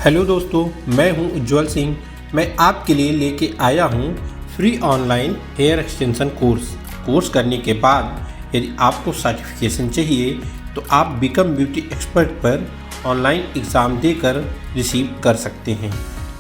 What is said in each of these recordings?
Hello दोस्तों, मैं हूं उज्जवल सिंह। मैं आपके लिए लेके आया हूं free online hair extension course करने के बाद यदि आपको सर्टिफिकेशन चाहिए तो आप बिकम ब्यूटी एक्सपर्ट पर ऑनलाइन एग्ज़ाम देकर रिसीव कर सकते हैं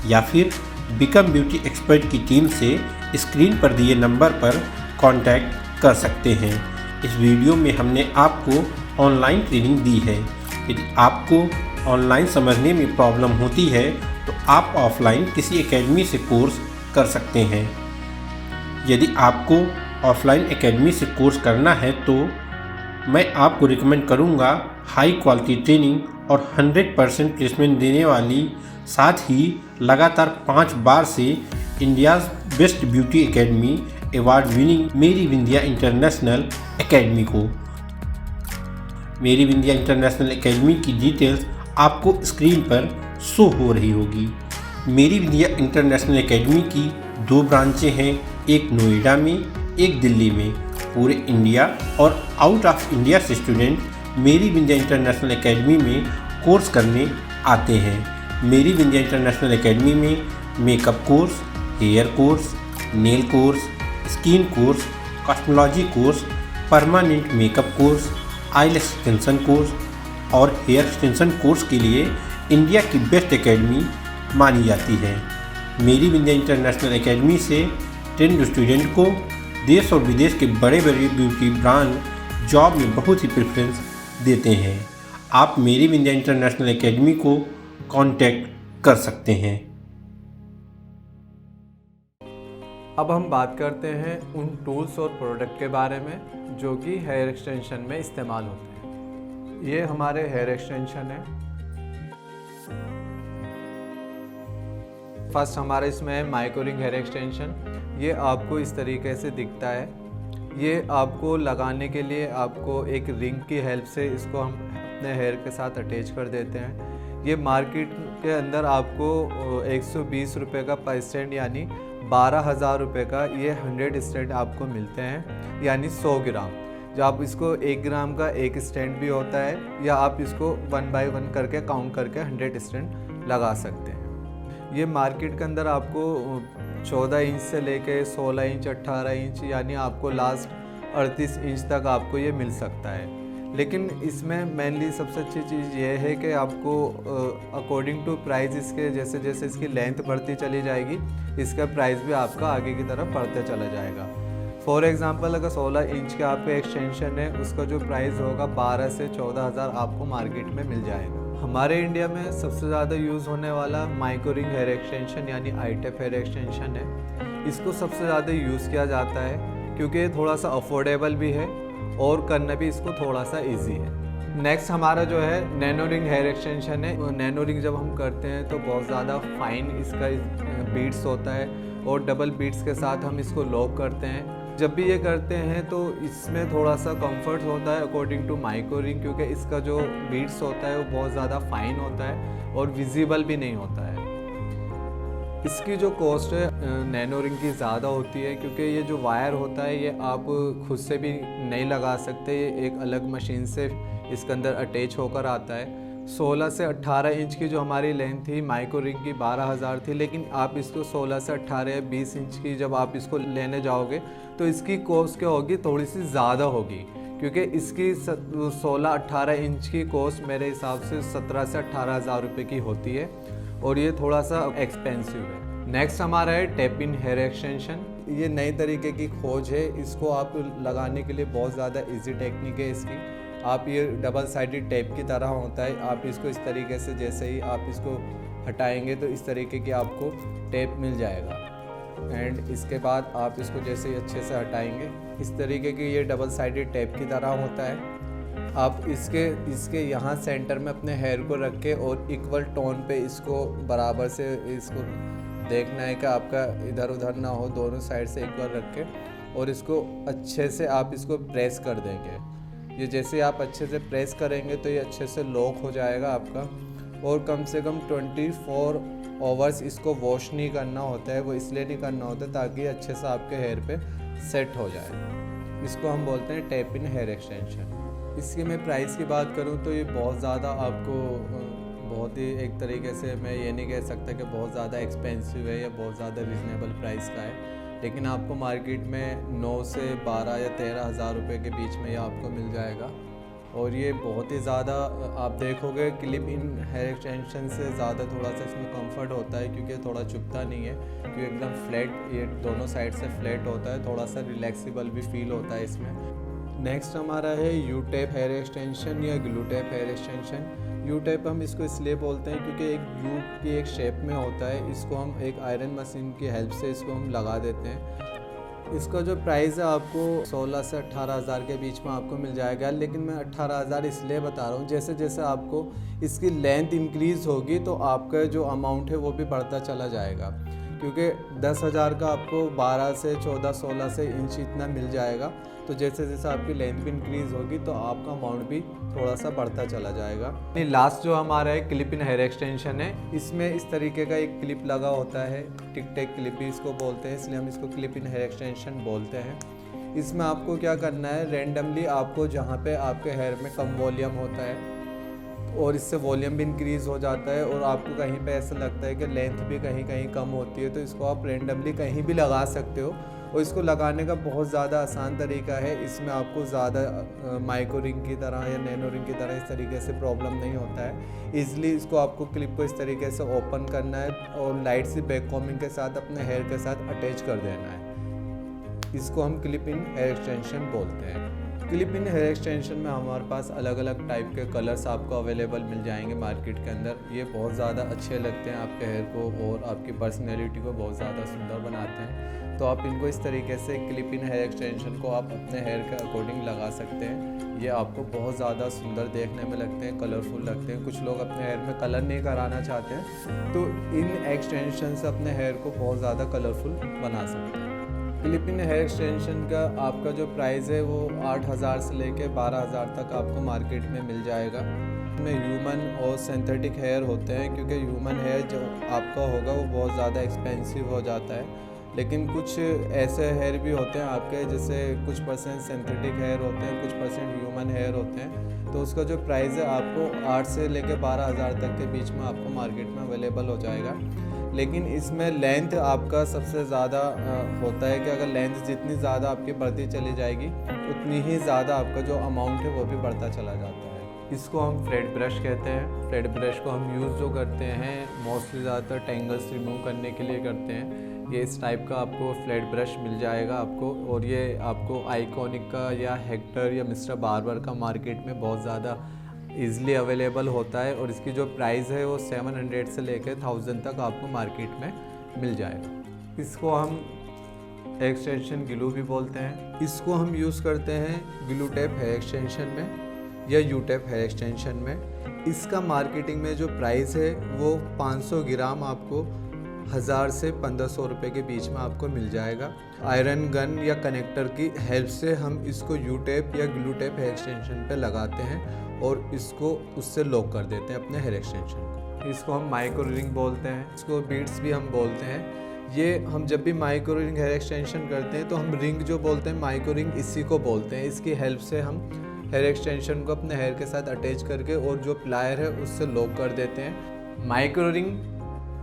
या फिर बिकम ब्यूटी एक्सपर्ट की टीम से स्क्रीन पर दिए नंबर पर कांटेक्ट कर सकते हैं। इस वीडियो में हमने आपको ऑनलाइन ट्रेनिंग दी है। यदि आपको ऑनलाइन समझने में प्रॉब्लम होती है तो आप ऑफलाइन किसी एकेडमी से कोर्स कर सकते हैं। यदि आपको ऑफलाइन एकेडमी से कोर्स करना है तो मैं आपको रिकमेंड करूंगा हाई क्वालिटी ट्रेनिंग और 100% प्लेसमेंट देने वाली, साथ ही लगातार 5 बार से India's best beauty academy award winning मेरी विंध्या इंटरनेशनल एकेडमी को। मेरी विंध्या इंटरनेशनल एकेडमी की डिटेल्स आपको स्क्रीन पर शो हो रही होगी। मेरी विंध्या इंटरनेशनल एकेडमी की 2 ब्रांचें हैं, एक नोएडा में, एक दिल्ली में। पूरे इंडिया और आउट ऑफ इंडिया से स्टूडेंट मेरी विंध्या इंटरनेशनल एकेडमी में कोर्स करने आते हैं। मेरी विंध्या इंटरनेशनल एकेडमी में makeup course, hair course, nail course, skin course, cosmetology course, permanent makeup course, eyelash extension course और हेयर एक्सटेंशन कोर्स के लिए इंडिया की बेस्ट एकेडमी मानी जाती है। मेरी विंध्या इंटरनेशनल एकेडमी से ट्रेंड स्टूडेंट को देश और विदेश के बड़े बड़े ब्यूटी ब्रांड जॉब में बहुत ही प्रेफरेंस देते हैं। आप मेरी विंध्या इंटरनेशनल एकेडमी को कांटेक्ट कर सकते हैं। अब हम बात करते हैं उन टूल्स और प्रोडक्ट के बारे में जो कि हेयर एक्सटेंशन में इस्तेमाल होते हैं। ये हमारे हेयर एक्सटेंशन है। फर्स्ट हमारे इसमें है माइक्रोरिंग हेयर एक्सटेंशन। ये आपको इस तरीके से दिखता है। ये आपको लगाने के लिए आपको एक रिंग की हेल्प से इसको हम अपने हेयर के साथ अटैच कर देते हैं। ये मार्केट के अंदर आपको 120 रुपये का पर स्टैंड यानी 12,000 रुपये का ये 100 स्टैंड आपको मिलते हैं, यानी 100 ग्राम। जो आप इसको 1 ग्राम का एक स्टैंड भी होता है, या आप इसको 1 बाय 1 करके काउंट करके 100 स्टैंड लगा सकते हैं। ये मार्केट के अंदर आपको 14 इंच से लेके 16 इंच 18 इंच यानी आपको लास्ट 38 इंच तक आपको ये मिल सकता है। लेकिन इसमें मेनली सबसे अच्छी चीज़ ये है कि आपको अकॉर्डिंग टू प्राइस इसके जैसे जैसे इसकी लेंथ बढ़ती चली जाएगी, इसका प्राइस भी आपका आगे की तरफ बढ़ते चला जाएगा। फॉर एग्जांपल अगर 16 इंच का आपका एक्सटेंशन है, उसका जो प्राइस होगा 12 से 14,000 आपको मार्केट में मिल जाएगा। हमारे इंडिया में सबसे ज़्यादा यूज़ होने वाला माइक्रोरिंग हेयर एक्सटेंशन यानी आई-टेप हेयर एक्सटेंशन है। इसको सबसे ज़्यादा यूज़ किया जाता है क्योंकि ये थोड़ा सा अफोर्डेबल भी है और करना भी इसको थोड़ा सा ईजी है। नेक्स्ट हमारा जो है नैनो रिंग हेयर एक्सटेंशन है। नैनो रिंग जब हम करते हैं तो बहुत ज़्यादा फाइन इसका बीट्स होता है और डबल बीट्स के साथ हम इसको लॉक करते हैं। जब भी ये करते हैं तो इसमें थोड़ा सा कंफर्ट होता है अकॉर्डिंग टू माइक्रो रिंग, क्योंकि इसका जो बीट्स होता है वो बहुत ज़्यादा फाइन होता है और विजिबल भी नहीं होता है। इसकी जो कॉस्ट है नैनो रिंग की ज़्यादा होती है क्योंकि ये जो वायर होता है ये आप खुद से भी नहीं लगा सकते, ये एक अलग मशीन से इसके अंदर अटैच होकर आता है। 16 से 18 इंच की जो हमारी लेंथ थी माइक्रो रिंग की 12,000 थी, लेकिन आप इसको 16 से 18 या 20 इंच की जब आप इसको लेने जाओगे तो इसकी कॉस्ट क्या होगी, थोड़ी सी ज़्यादा होगी, क्योंकि इसकी 16-18 इंच की कॉस्ट मेरे हिसाब से 17 से 18,000 रुपये की होती है और ये थोड़ा सा एक्सपेंसिव है। नेक्स्ट हमारा है टेप इन हेयर एक्सटेंशन। ये नई तरीके की खोज है, इसको आप लगाने के लिए बहुत ज़्यादा ईजी टेक्निक है इसकी। आप ये डबल साइडेड टेप की तरह होता है, आप इसको इस तरीके से जैसे ही आप इसको हटाएंगे तो इस तरीके की आपको टेप मिल जाएगा। एंड इसके बाद आप इसको जैसे ही अच्छे से हटाएंगे इस तरीके की ये डबल साइडेड टेप की तरह होता है। आप इसके यहाँ सेंटर में अपने हेयर को रख के और इक्वल टोन पे इसको बराबर से इसको देखना है कि आपका इधर उधर ना हो, दोनों साइड से इक्वल रख के और इसको अच्छे से आप इसको प्रेस कर देंगे। ये जैसे आप अच्छे से प्रेस करेंगे तो ये अच्छे से लॉक हो जाएगा आपका। और कम से कम 24 आवर्स इसको वॉश नहीं करना होता है। वो इसलिए नहीं करना होता ताकि अच्छे से आपके हेयर पे सेट हो जाए। इसको हम बोलते हैं टेप इन हेयर एक्सटेंशन। इसकी मैं प्राइस की बात करूँ तो ये बहुत ज़्यादा आपको बहुत ही एक तरीके से मैं ये नहीं कह सकता कि बहुत ज़्यादा एक्सपेंसिव है या बहुत ज़्यादा रिजनेबल प्राइस का है, लेकिन आपको मार्केट में 9 से 12 या 13 हज़ार रुपये के बीच में ये आपको मिल जाएगा। और ये बहुत ही ज़्यादा आप देखोगे क्लिप इन हेयर एक्सटेंशन से ज़्यादा थोड़ा सा इसमें कंफर्ट होता है, क्योंकि थोड़ा चुभता नहीं है, क्योंकि एकदम फ्लैट, ये दोनों साइड से फ्लैट होता है, थोड़ा सा रिलैक्सिबल भी फील होता है इसमें। नेक्स्ट हमारा है यू टेप हेयर एक्सटेंशन या glue tape hair extension. U tape हम इसको इसलिए बोलते हैं क्योंकि एक यू की एक शेप में होता है, इसको हम एक आयरन मशीन की हेल्प से इसको हम लगा देते हैं। इसका जो प्राइस है आपको 16 से 18 हज़ार के बीच में आपको मिल जाएगा, लेकिन मैं 18 हज़ार इसलिए बता रहा हूँ जैसे जैसे आपको इसकी लेंथ इंक्रीज़ होगी तो आपका जो अमाउंट है वो भी बढ़ता चला जाएगा, क्योंकि 10 हज़ार का आपको 12 से 14-16 से इंच इतना मिल जाएगा। तो जैसे जैसे आपकी लेंथ भी इंक्रीज़ होगी तो आपका अमाउंट भी थोड़ा सा बढ़ता चला जाएगा। लास्ट जो हमारा है क्लिप इन हेयर एक्सटेंशन है, इसमें इस तरीके का एक क्लिप लगा होता है, टिक टेक क्लिप भी इसको बोलते हैं, इसलिए हम इसको क्लिप इन हेयर एक्सटेंशन बोलते हैं। इसमें आपको क्या करना है, रेंडमली आपको जहाँ पे आपके हेयर में कम वॉल्यूम होता है और इससे वॉल्यूम भी इंक्रीज़ हो जाता है और आपको कहीं पे ऐसा लगता है कि लेंथ भी कहीं कहीं कम होती है, तो इसको आप रेंडमली कहीं भी लगा सकते हो। और इसको लगाने का बहुत ज़्यादा आसान तरीका है, इसमें आपको ज़्यादा माइक्रो रिंग की तरह या नैनो रिंग की तरह इस तरीके से प्रॉब्लम नहीं होता है। ईज़िली इसको आपको क्लिप को इस तरीके से ओपन करना है और लाइट सी बैक कॉम्बिंग के साथ अपने हेयर के साथ अटैच कर देना है। इसको हम क्लिप इन हेयर एक्सटेंशन बोलते हैं। क्लिप इन हेयर एक्सटेंशन में हमारे पास अलग अलग टाइप के कलर्स आपको अवेलेबल मिल जाएंगे मार्केट के अंदर। ये बहुत ज़्यादा अच्छे लगते हैं आपके हेयर को और आपकी पर्सनैलिटी को बहुत ज़्यादा सुंदर बनाते हैं। तो आप इनको इस तरीके से क्लिप इन हेयर एक्सटेंशन को आप अपने हेयर के अकॉर्डिंग लगा सकते हैं। ये आपको बहुत ज़्यादा सुंदर देखने में लगते हैं, कलरफुल लगते हैं। कुछ लोग अपने हेयर में कलर नहीं कराना चाहते हैं तो इन एक्सटेंशन से अपने हेयर को बहुत ज़्यादा कलरफुल बना सकते हैं। क्लिप इन हेयर एक्सटेंशन का आपका जो प्राइस है वो 8 हज़ार से लेके 12 हज़ार तक आपको मार्केट में मिल जाएगा। इसमें ह्यूमन और सिंथेटिक हेयर होते हैं, क्योंकि ह्यूमन हेयर जो आपका होगा वो बहुत ज़्यादा एक्सपेंसिव हो जाता है, लेकिन कुछ ऐसे हेयर भी होते हैं आपके, जैसे कुछ परसेंट सिंथेटिक हेयर होते हैं, कुछ परसेंट ह्यूमन हेयर होते हैं। तो उसका जो प्राइस है आपको 8 से लेके 12 हज़ार तक के बीच में आपको मार्केट में अवेलेबल हो जाएगा। लेकिन इसमें लेंथ आपका सबसे ज़्यादा होता है कि अगर लेंथ जितनी ज़्यादा आपकी बढ़ती चली जाएगी उतनी ही ज़्यादा आपका जो अमाउंट है वो भी बढ़ता चला जाता है। इसको हम फ्लैट ब्रश कहते हैं। फ्लैट ब्रश को हम यूज़ जो करते हैं मोस्टली ज़्यादातर टेंगल्स रिमूव करने के लिए करते हैं। ये इस टाइप का आपको फ्लैट ब्रश मिल जाएगा आपको, और ये आपको आइकॉनिक का या हेक्टर या मिस्टर बार्बर का मार्केट में बहुत ज़्यादा ईज़िली अवेलेबल होता है, और इसकी जो प्राइस है वो 700 से लेकर 1000 तक आपको मार्केट में मिल जाएगा। इसको हम एक्सटेंशन ग्लू भी बोलते हैं। इसको हम यूज़ करते हैं ग्लू टेप हेयर एक्सटेंशन में या यू टेप हेयर एक्सटेंशन में। इसका मार्केटिंग में जो प्राइस है वो 500 ग्राम आपको 1000 से 1500 रुपये के बीच में आपको मिल जाएगा। आयरन गन या कनेक्टर की हेल्प से हम इसको यू टेप या ग्लू टेप हेयर एक्सटेंशन पे लगाते हैं और इसको उससे लॉक कर देते हैं अपने हेयर एक्सटेंशन को। इसको हम माइक्रो रिंग बोलते हैं, इसको बीड्स भी हम बोलते हैं। ये हम जब भी माइक्रो रिंग हेयर एक्सटेंशन करते हैं तो हम रिंग जो बोलते हैं माइक्रो रिंग इसी को बोलते हैं। इसकी हेल्प से हम हेयर एक्सटेंशन को अपने हेयर के साथ अटैच करके और जो प्लायर है उससे लॉक कर देते हैं। माइक्रो रिंग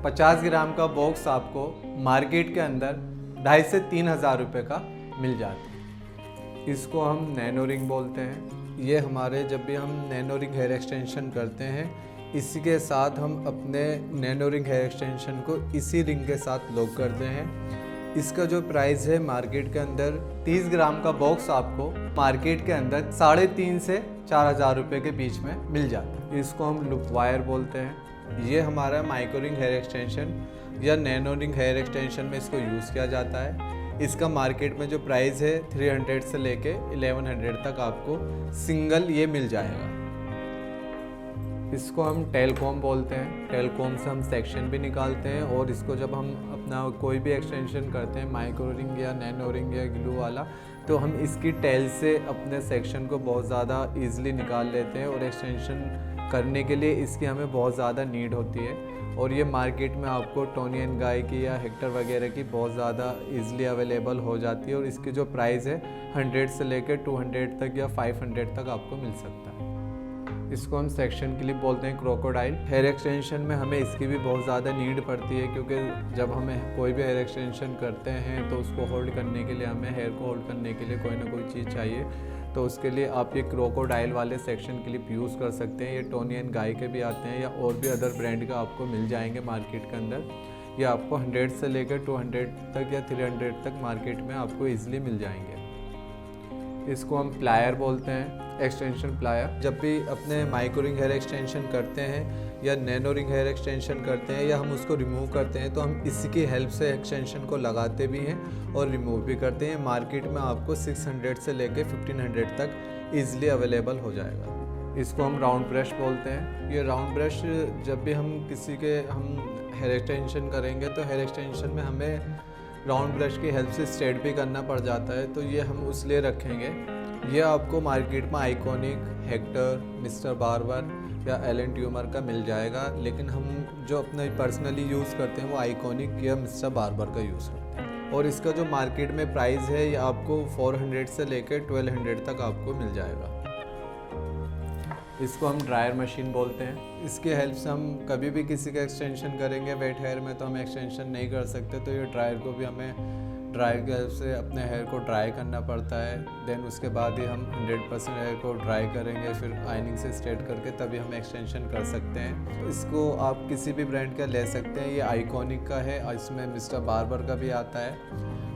50 ग्राम का बॉक्स आपको मार्केट के अंदर 2,500 से 3,000 रुपये का मिल जाता है। इसको हम नैनो रिंग बोलते हैं। ये हमारे जब भी हम नैनो रिंग हेयर एक्सटेंशन करते हैं इसी के साथ हम अपने नैनो रिंग हेयर एक्सटेंशन को इसी रिंग के साथ लॉक करते हैं। इसका जो प्राइस है मार्केट के अंदर 30 ग्राम का बॉक्स आपको मार्केट के अंदर 3,500 से 4,000 रुपये के बीच में मिल जाता है। इसको हम लूप वायर बोलते हैं। ये हमारा माइक्रो रिंग हेयर एक्सटेंशन या नैनो रिंग हेयर एक्सटेंशन में इसको यूज़ किया जाता है। इसका मार्केट में जो प्राइस है 300 से लेके 1100 तक आपको सिंगल ये मिल जाएगा। इसको हम टेलकॉम बोलते हैं। टेलकॉम से हम सेक्शन भी निकालते हैं और इसको जब हम अपना कोई भी एक्सटेंशन करते हैं माइक्रो रिंग या नैनो रिंग या ग्लू वाला, तो हम इसकी टेल से अपने सेक्शन को बहुत ज़्यादा ईजिली निकाल लेते हैं और एक्सटेंशन करने के लिए इसकी हमें बहुत ज़्यादा नीड होती है। और ये मार्केट में आपको टोनी एंड गाय की या हेक्टर वगैरह की बहुत ज़्यादा ईजिली अवेलेबल हो जाती है और इसकी जो प्राइस है 100 से लेकर 200 तक या 500 तक आपको मिल सकता है। इसको हम सेक्शन क्लिप बोलते हैं, क्रोकोडाइल। हेयर एक्सटेंशन में हमें इसकी भी बहुत ज़्यादा नीड पड़ती है, क्योंकि जब हमें कोई भी हेयर एक्सटेंशन करते हैं तो उसको होल्ड करने के लिए, हमें हेयर को होल्ड करने के लिए कोई ना कोई चीज़ चाहिए। तो उसके लिए आप ये क्रोकोडाइल वाले सेक्शन क्लिप यूज़ कर सकते हैं। ये टोनी एंड गाय के भी आते हैं या और भी अदर ब्रांड का आपको मिल जाएंगे मार्केट के अंदर। ये आपको 100 से लेकर 200 तक या 300 तक मार्केट में आपको ईजिली मिल जाएंगे। इसको हम प्लायर बोलते हैं, एक्सटेंशन प्लायर। जब भी अपने माइक्रो रिंग हेयर एक्सटेंशन करते हैं या नैनो रिंग हेयर एक्सटेंशन करते हैं या हम उसको रिमूव करते हैं तो हम इसी की हेल्प से एक्सटेंशन को लगाते भी हैं और रिमूव भी करते हैं। मार्केट में आपको 600 से लेके 1500 तक ईजिली अवेलेबल हो जाएगा। इसको हम राउंड ब्रश बोलते हैं। ये राउंड ब्रश जब भी हम किसी के हेयर एक्सटेंशन करेंगे तो हेयर एक्सटेंशन में हमें राउंड ब्रश की हेल्प से स्ट्रेट भी करना पड़ जाता है, तो ये हम उसलिए रखेंगे। ये आपको मार्केट में आइकॉनिक, हेक्टर, मिस्टर बार्बर या एलन ट्यूमर का मिल जाएगा, लेकिन हम जो अपने पर्सनली यूज़ करते हैं वो आइकॉनिक या मिस्टर बार्बर का यूज़ करते हैं। और इसका जो मार्केट में प्राइस है ये आपको 400 से लेकर 1200 तक आपको मिल जाएगा। इसको हम ड्रायर मशीन बोलते हैं। इसके हेल्प से हम कभी भी किसी का एक्सटेंशन करेंगे वेट हेयर में तो हम एक्सटेंशन नहीं कर सकते, तो ये ड्रायर को भी हमें ड्रायर की हेल्प से अपने हेयर को ड्राई करना पड़ता है। देन उसके बाद ही हम 100% हेयर को ड्राई करेंगे, फिर आयनिंग से स्ट्रेट करके तभी हम एक्सटेंशन कर सकते हैं। तो इसको आप किसी भी ब्रांड का ले सकते हैं। ये आइकॉनिक का है, इसमें मिस्टर बार्बर का भी आता है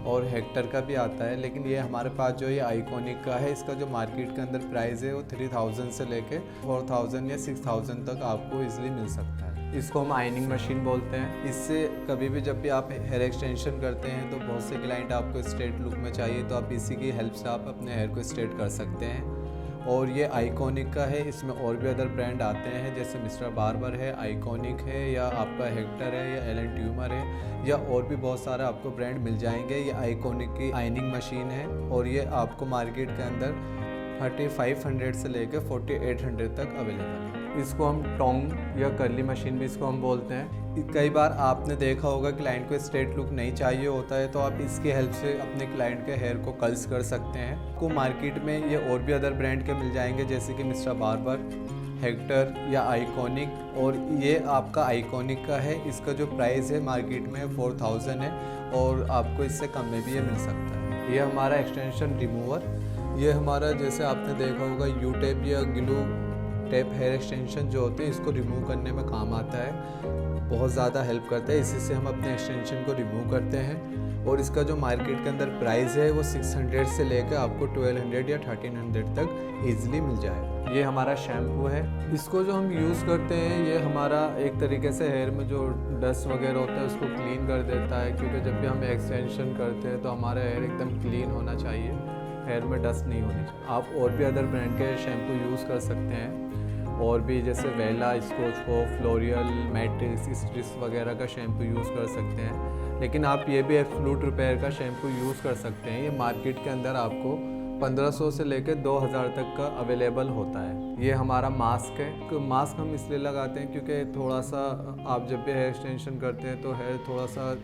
और हेक्टर का भी आता है, लेकिन ये हमारे पास जो ये आइकॉनिक का है इसका जो मार्केट के अंदर प्राइस है वो 3000 से लेके 4000 या 6000 तक आपको इजीली मिल सकता है। इसको हम आयनिंग मशीन बोलते हैं। इससे कभी भी जब भी आप हेयर एक्सटेंशन करते हैं तो बहुत से क्लाइंट आपको स्ट्रेट लुक में चाहिए, तो आप इसी की हेल्प से आप अपने हेयर को स्ट्रेट कर सकते हैं। और ये आइकॉनिक का है, इसमें और भी अदर ब्रांड आते हैं जैसे मिस्टर बार्बर है, आइकॉनिक है या आपका हेक्टर है या एलन ट्यूमर है या और भी बहुत सारा आपको ब्रांड मिल जाएंगे। ये आइकॉनिक की आयनिंग मशीन है और ये आपको मार्केट के अंदर 3500 से लेकर 4800 तक अवेलेबल है। इसको हम टोंग या कर्ली मशीन भी इसको हम बोलते हैं। कई बार आपने देखा होगा क्लाइंट को स्ट्रेट लुक नहीं चाहिए होता है, तो आप इसकी हेल्प से अपने क्लाइंट के हेयर को कर्ल्स कर सकते हैं। आपको मार्केट में ये और भी अदर ब्रांड के मिल जाएंगे जैसे कि मिस्टर बार्बर, हेक्टर या आइकॉनिक। और ये आपका आइकॉनिक का है, इसका जो प्राइस है मार्केट में 4000 है और आपको इससे कम में भी ये मिल सकता है। ये हमारा एक्सटेंशन रिमूवर, ये हमारा जैसे आपने देखा होगा यू टेप या ग्लू टेप हेयर एक्सटेंशन जो होते हैं इसको रिमूव करने में काम आता है, बहुत ज़्यादा हेल्प करता है। इसी से हम अपने एक्सटेंशन को रिमूव करते हैं और इसका जो मार्केट के अंदर प्राइस है वो 600 से लेकर आपको 1200 या 1300 तक ईजिली मिल जाएगा। ये हमारा शैम्पू है, इसको जो हम यूज़ करते हैं ये हमारा एक तरीके से हेयर में जो डस्ट वगैरह होता है उसको क्लीन कर देता है, क्योंकि जब भी हम एक्सटेंशन करते हैं तो हमारा हेयर एकदम क्लीन होना चाहिए, हेयर में डस्ट नहीं होनी चाहिए। आप और भी अदर ब्रांड के शैम्पू यूज़ कर सकते हैं, और भी जैसे वेला, स्कॉच को, फ्लोरियल, मैट्रिक्स, स्ट्रिस वगैरह का शैम्पू यूज़ कर सकते हैं। लेकिन आप ये भी एब्सोल्यूट रिपेयर का शैम्पू यूज़ कर सकते हैं। ये मार्केट के अंदर आपको 1500 से लेकर 2000 तक का अवेलेबल होता है। ये हमारा मास्क है। मास्क हम इसलिए लगाते हैं क्योंकि थोड़ा सा आप जब भी हेयर एक्सटेंशन करते हैं तो हेयर थोड़ा सा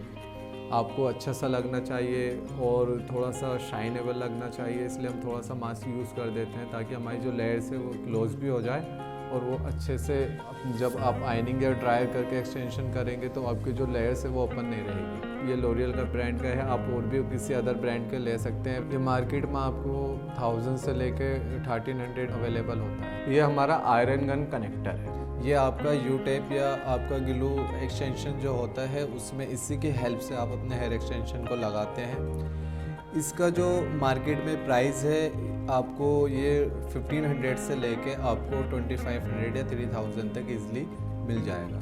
आपको अच्छा सा लगना चाहिए और थोड़ा सा शाइनेबल लगना चाहिए, इसलिए हम थोड़ा सा मास्क यूज़ कर देते हैं ताकि हमारी जो लेयर्स है वो क्लोज भी हो जाए और वो अच्छे से जब आप आयनिंग या ड्रायर करके एक्सटेंशन करेंगे तो आपकी जो लेयर्स है वो ओपन नहीं रहेगी। ये लॉरियल का ब्रांड का है, आप और भी किसी अदर ब्रांड के ले सकते हैं। ये मार्केट में आपको 1000 से लेके 1300 अवेलेबल होता है। ये हमारा आयरन गन कनेक्टर है। ये आपका यू टेप या आपका ग्लू एक्सटेंशन जो होता है उसमें इसी की हेल्प से आप अपने हेयर एक्सटेंशन को लगाते हैं। इसका जो मार्केट में प्राइस है आपको ये 1500 से लेके आपको 2500 या 3000 तक इजीली मिल जाएगा।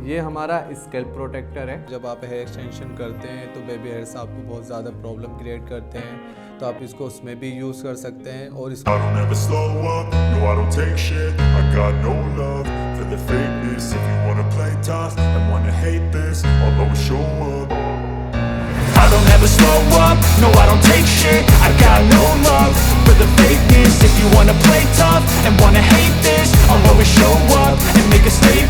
ये हमारा स्कैल्प प्रोटेक्टर है। जब आप हेयर एक्सटेंशन करते हैं तो बेबी हेयर्स आपको बहुत ज़्यादा प्रॉब्लम क्रिएट करते हैं, तो आप इसको उसमें भी यूज़ कर सकते हैं। और इसको I don't ever slow up, no I don't take shit. I got no love for the fakeness. If you wanna play tough and wanna hate this, I'll always show up and make a statement.